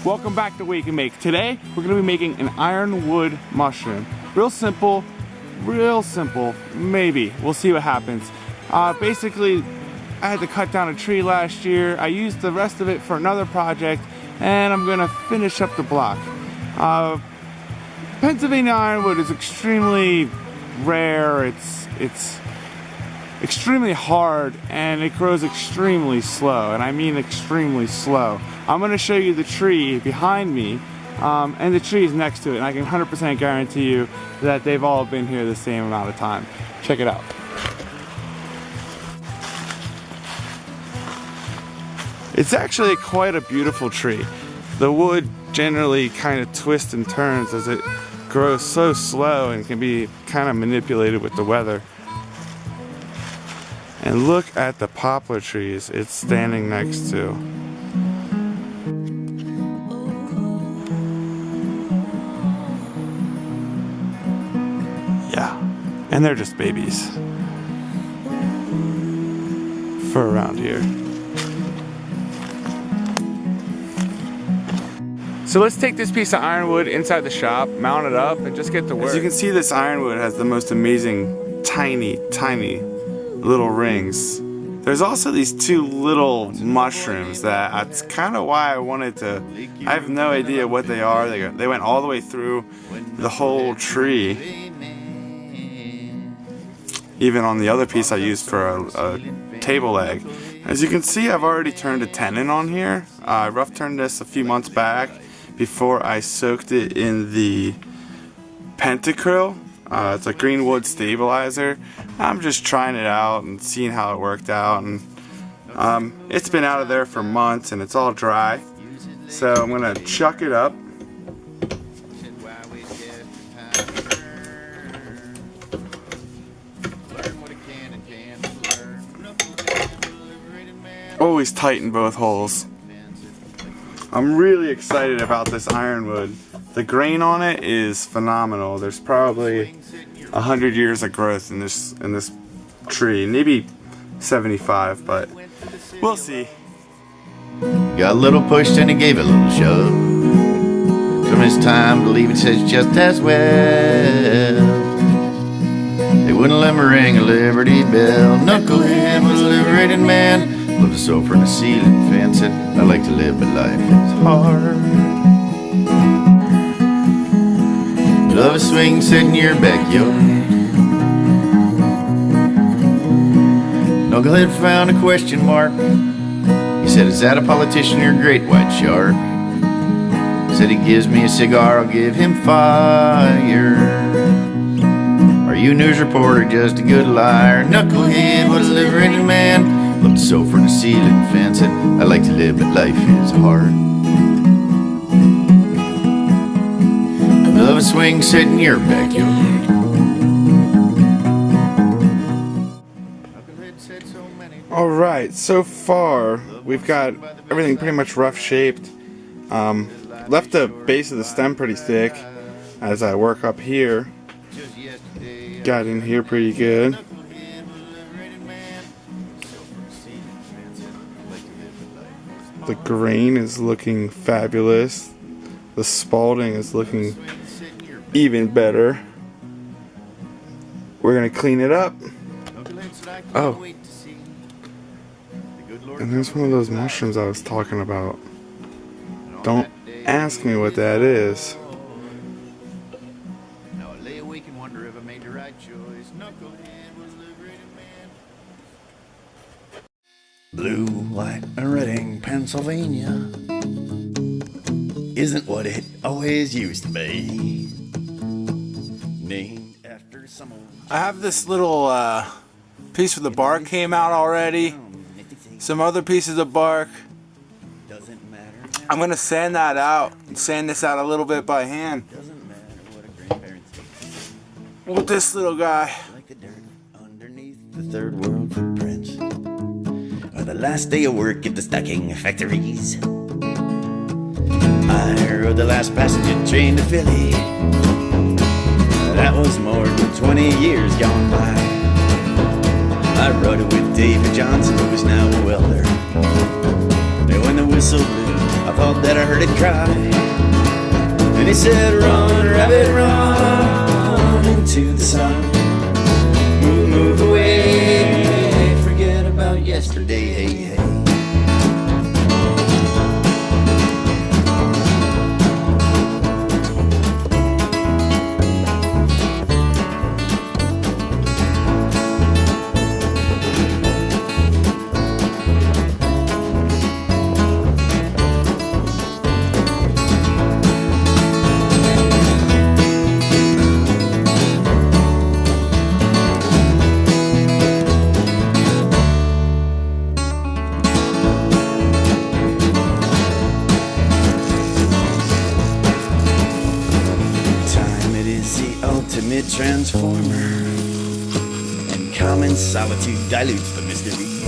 Welcome back to Wake and Make. Today we're going to be making an ironwood mushroom. Real simple, maybe. We'll see what happens. Basically, I had to cut down a tree last year. I used the rest of it for another project, and I'm going to finish up the block. Pennsylvania Ironwood is extremely rare. It's extremely hard, and it grows extremely slow, and I mean extremely slow. I'm going to show you the tree behind me, and the tree is next to it, and I can 100% guarantee you that they've all been here the same amount of time. Check it out. It's actually quite a beautiful tree. The wood generally kind of twists and turns as it grows so slow and can be kind of manipulated with the weather. And look at the poplar trees it's standing next to. Yeah, and they're just babies for around here. So let's take this piece of ironwood inside the shop, mount it up, and just get to work. As you can see, this ironwood has the most amazing tiny little rings. There's also these two little mushrooms that's kind of why I wanted to. I have no idea what they are. They went all the way through the whole tree. Even on the other piece I used for a table leg. As you can see, I've already turned a tenon on here. I rough turned this a few months back before I soaked it in the pentacryl. It's a green wood stabilizer. I'm just trying it out and seeing how it worked out, and it's been out of there for months and it's all dry. So I'm gonna chuck it up. Always tighten both holes. I'm really excited about this ironwood. The grain on it is phenomenal. There's probably 100 years of growth in this tree, maybe 75, but we'll see. Got a little pushed and he gave it a little shove. From his time to leave it says just as well. They wouldn't let me ring a Liberty Bell. Knucklehead was a liberated man. Loved to sew from the ceiling fan. Said I like to live, but life is hard. Love a swing set in your backyard. Knucklehead found a question mark. He said, is that a politician or a great white shark? Said he gives me a cigar, I'll give him fire. Are you a news reporter, just a good liar? Knucklehead was a liberated man. Loved to sew from the ceiling fan. Said I like to live, but life is hard. Love a swing set in your backyard. Alright, so far we've got everything pretty much rough shaped. Left the base of the stem pretty thick as I work up here. Got in here pretty good. The grain is looking fabulous. The spalding is looking even better. We're gonna clean it up. Oh, and there's one of those mushrooms I was talking about. Don't ask me what that is. Blue, white, and Reading, Pennsylvania isn't what it always used to be. Named after someone. I have this little piece of the bark came out already. Some other pieces of bark. I'm gonna sand that out. Sand this out a little bit by hand. With this little guy. Like the dirt underneath the third world footprints. Or the last day of work at the stocking factories. I rode the last passenger train to Philly. That was more than 20 years gone by. I rode it with David Johnson, who is now a welder. And when the whistle blew, I thought that I heard it cry. And he said, run, rabbit, run into the sun. Move, move away, forget about yesterday, hey, hey. Ultimate transformer, and common solitude dilutes the mysteries.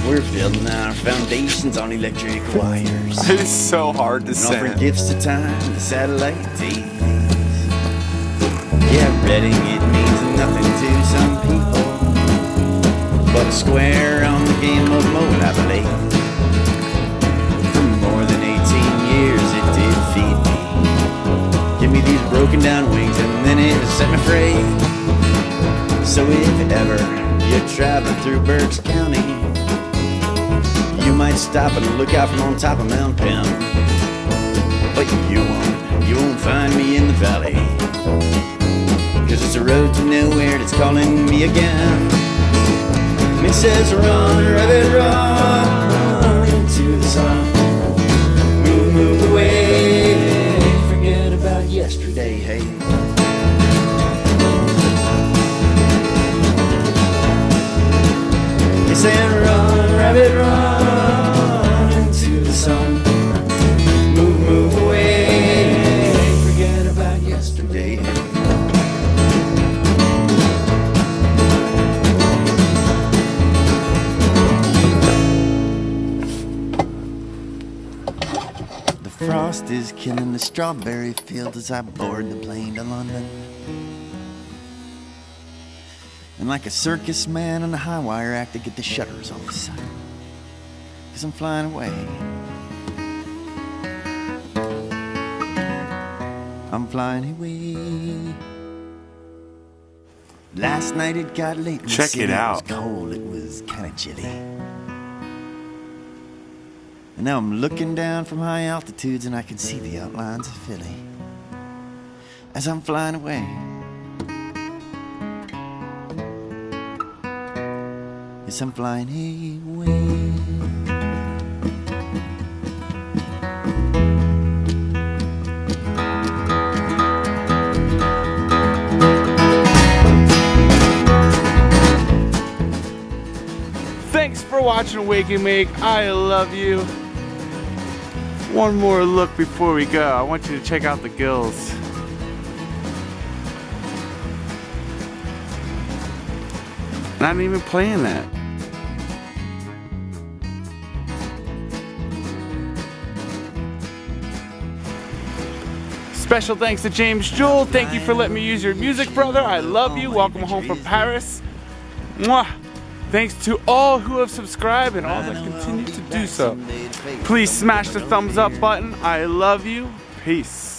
We're building our foundations on electric wires. It is so hard to and say. offering gifts to time, the satellite TVs. Yeah, reading it means nothing to some people, but square on the game of mode, I believe. For more than 18 years it did feed me. Give me these broken down wings and then it set me free. So if ever you're traveling through Berks County, you might stop and look out from on top of Mount Penn. But you won't find me in the valley, 'cause it's a road to nowhere that's calling me again. And it says run, rabbit, run into the sun. Move, move away, yesterday, hey. They said run, rabbit, run into the sun. Move, move away, forget about yesterday, hey. Frost is killing the strawberry field as I board the plane to London. And like a circus man on a high wire act to get the shutters off the side, 'cause I'm flying away. I'm flying away. Last night it got late. Check it out. It was cold, it was kind of chilly. And now I'm looking down from high altitudes and I can see the outlines of Philly as I'm flying away. Yes, I'm flying away. Thanks for watching Wake and Make. I love you. One more look before we go. I want you to check out the gills. Not even playing that. Special thanks to James Jewell. Thank you for letting me use your music, brother. I love you. Welcome home from Paris. Mwah. Thanks to all who have subscribed and all that continue to do so. Please smash the thumbs up button. I love you. Peace.